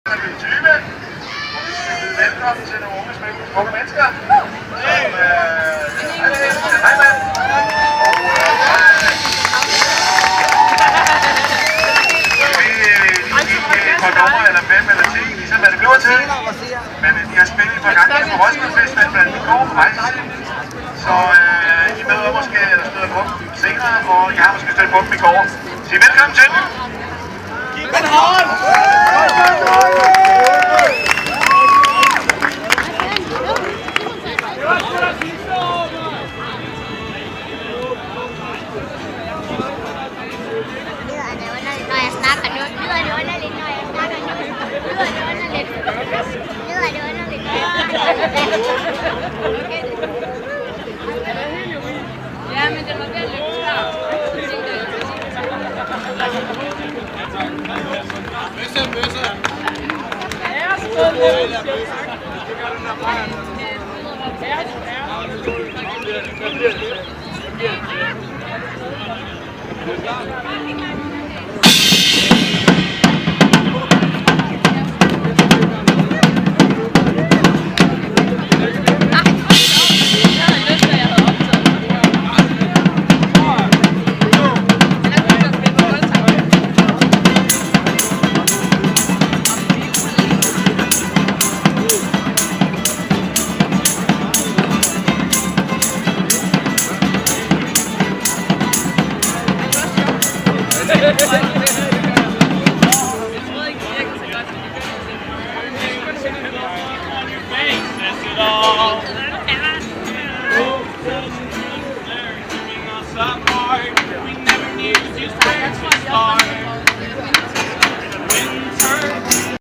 Velkommen til nogle unge mennesker. Hej mand. Et par numre eller 5 eller 10, ligesom hvad det bliver til. Men de har spillet et par gange på Roskilde Festival, blandt andet i går på rejsetiden. Så I møder måske, eller støder på dem senere, og jeg har måske stødt på dem i går. Sig velkommen til dem. Giv mig en hånd! Ja, men det var ved at løbe klar. Bøsse! We